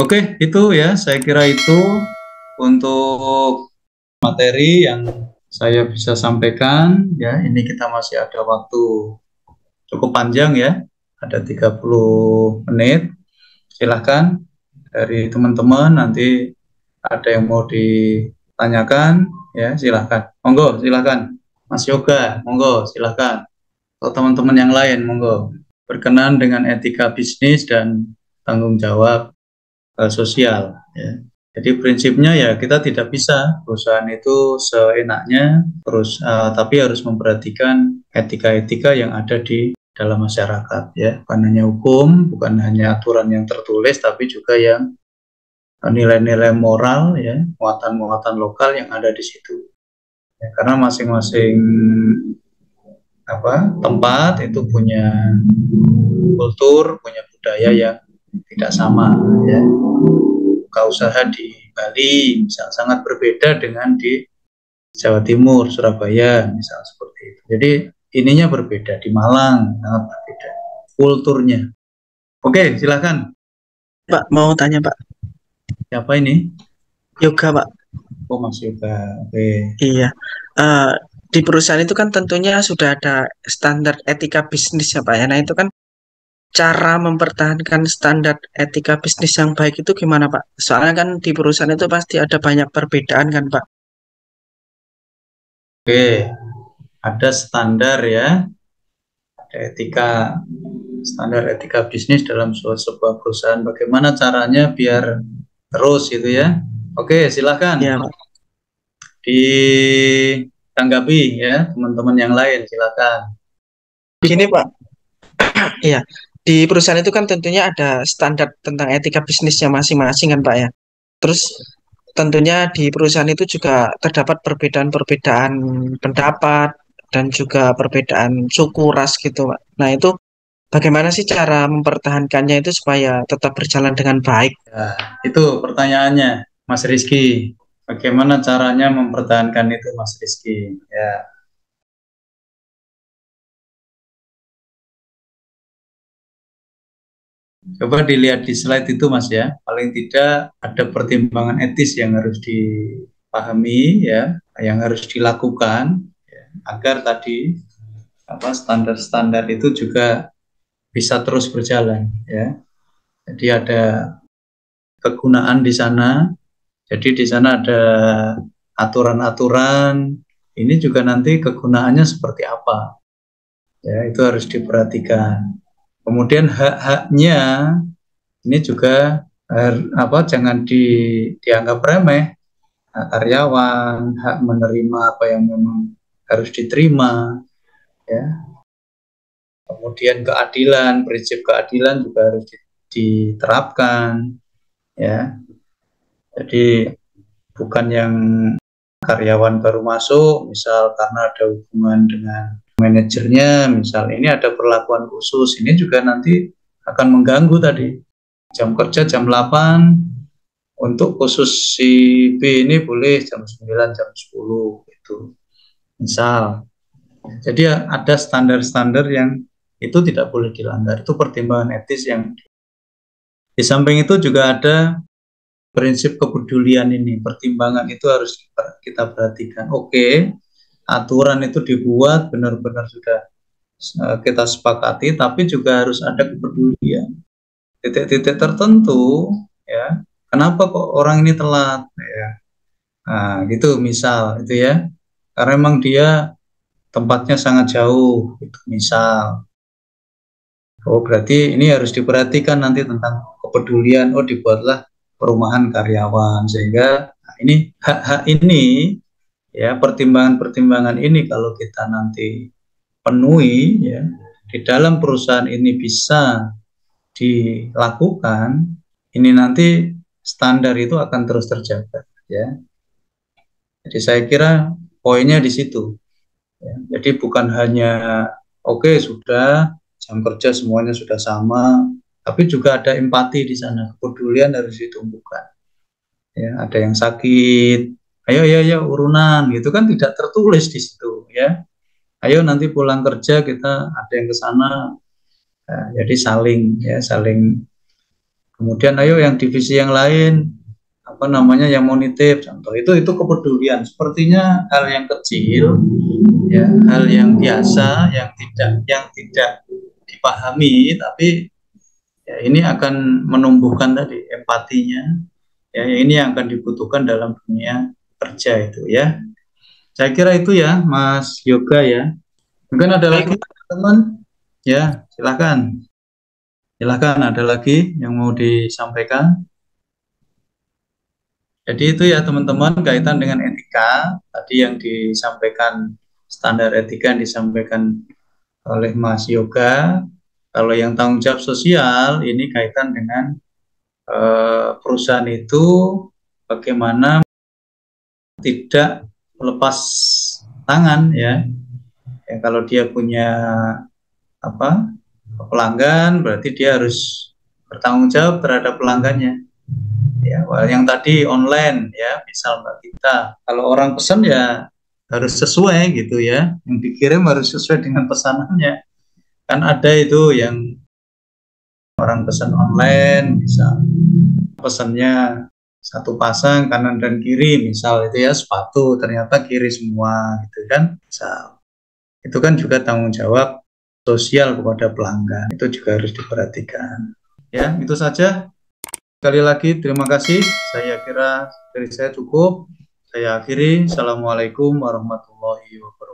Oke, itu ya, saya kira itu untuk materi yang saya bisa sampaikan ya. Ini kita masih ada waktu cukup panjang ya, ada 30 menit. Silahkan dari teman-teman nanti ada yang mau ditanyakan ya, silahkan. Monggo, silahkan. Mas Yoga, monggo, silahkan. Atau teman-teman yang lain, monggo. Berkenan dengan etika bisnis dan tanggung jawab sosial ya. Jadi prinsipnya ya kita tidak bisa perusahaan itu seenaknya terus tapi harus memperhatikan etika-etika yang ada di dalam masyarakat ya. Bukan hanya hukum, bukan hanya aturan yang tertulis tapi juga yang nilai-nilai moral ya, muatan-muatan lokal yang ada di situ. Ya, karena masing-masing tempat itu punya kultur, punya budaya yang tidak sama ya. Buka usaha di Bali misal sangat berbeda dengan di Jawa Timur, Surabaya misal seperti itu. Jadi ininya berbeda, di Malang sangat berbeda kulturnya. Oke, silakan. Pak, mau tanya Pak. Siapa ini? Yoga Pak. Oh, Mas Yoga. Oke. Iya. Di perusahaan itu kan tentunya sudah ada standar etika bisnis ya Pak ya. Nah itu kan cara mempertahankan standar etika bisnis yang baik itu gimana Pak? Soalnya kan di perusahaan itu pasti ada banyak perbedaan kan Pak. Oke, ada standar ya, ada standar etika bisnis dalam sebuah perusahaan. Bagaimana caranya biar terus gitu ya? Oke, silakan Iya Pak. ditanggapi ya teman-teman yang lain, silakan. Begini Pak. Iya. Di perusahaan itu kan tentunya ada standar tentang etika bisnisnya masing-masing kan Pak ya. Terus tentunya di perusahaan itu juga terdapat perbedaan-perbedaan pendapat dan juga perbedaan suku ras gitu, Pak. Nah, itu bagaimana sih cara mempertahankannya itu supaya tetap berjalan dengan baik? Ya, itu pertanyaannya, Mas Rizky. Bagaimana caranya mempertahankan itu, Mas Rizky? Ya, coba dilihat di slide itu, Mas ya. Paling tidak ada pertimbangan etis yang harus dipahami, ya, yang harus dilakukan, ya, agar tadi standar-standar itu juga bisa terus berjalan, ya. Jadi ada kegunaan di sana. Jadi di sana ada aturan-aturan. Ini juga nanti kegunaannya seperti apa. Ya, itu harus diperhatikan. Kemudian hak-haknya ini juga jangan dianggap remeh. Hak karyawan, hak menerima apa yang memang harus diterima, ya. Kemudian keadilan, prinsip keadilan juga harus diterapkan, ya. Jadi bukan yang karyawan baru masuk, misal karena ada hubungan dengan manajernya, misal ini ada perlakuan khusus, ini juga nanti akan mengganggu tadi. Jam kerja jam 8, untuk khusus si B ini boleh jam 9, jam 10 gitu. Misal. Jadi ada standar-standar yang itu tidak boleh dilanggar. Itu pertimbangan etis yang di samping itu juga ada prinsip kepedulian ini, pertimbangan itu harus kita perhatikan. Oke, aturan itu dibuat benar-benar sudah kita sepakati, tapi juga harus ada kepedulian. Titik-titik tertentu, ya, kenapa kok orang ini telat, ya, nah, gitu misal, itu ya, karena memang dia tempatnya sangat jauh, gitu, misal. Oh, berarti ini harus diperhatikan nanti tentang kepedulian. Oh, dibuatlah perumahan karyawan sehingga ini hak-hak ini ya, pertimbangan-pertimbangan ini kalau kita nanti penuhi ya, di dalam perusahaan ini bisa dilakukan, ini nanti standar itu akan terus terjaga ya. Jadi saya kira poinnya di situ ya. Jadi bukan hanya oke, sudah jam kerja semuanya sudah sama, tapi juga ada empati di sana, kepedulian harus ditumbuhkan. Ya, ada yang sakit, ayo ya ya urunan gitu kan tidak tertulis di situ ya. Ayo nanti pulang kerja kita ada yang ke sana, jadi saling Kemudian ayo yang divisi yang lain, apa namanya, yang mau nitip, contoh itu kepedulian. Sepertinya hal yang kecil, ya, hal yang biasa, yang tidak dipahami, tapi ya ini akan menumbuhkan tadi empatinya. Ya, ini yang akan dibutuhkan dalam dunia kerja itu ya. Saya kira itu ya, Mas Yoga ya. Mungkin ada Baik, lagi teman? Ya, silakan. Silakan, ada lagi yang mau disampaikan? Jadi itu ya teman-teman, kaitan dengan etika tadi yang disampaikan, standar etika yang disampaikan oleh Mas Yoga. Kalau yang tanggung jawab sosial ini kaitan dengan perusahaan itu bagaimana tidak melepas tangan ya. Ya kalau dia punya apa pelanggan, berarti dia harus bertanggung jawab terhadap pelanggannya. Ya, yang tadi online ya, misal Mbak Gita, kalau orang pesan ya harus sesuai gitu ya, yang dikirim harus sesuai dengan pesanannya. Kan ada itu yang orang pesan online, misal pesannya satu pasang kanan dan kiri, misal itu ya sepatu, ternyata kiri semua gitu kan. Misal itu kan juga tanggung jawab sosial kepada pelanggan, itu juga harus diperhatikan. Ya, itu saja. Sekali lagi terima kasih. Saya kira dari saya cukup. Saya akhiri. Assalamualaikum warahmatullahi wabarakatuh.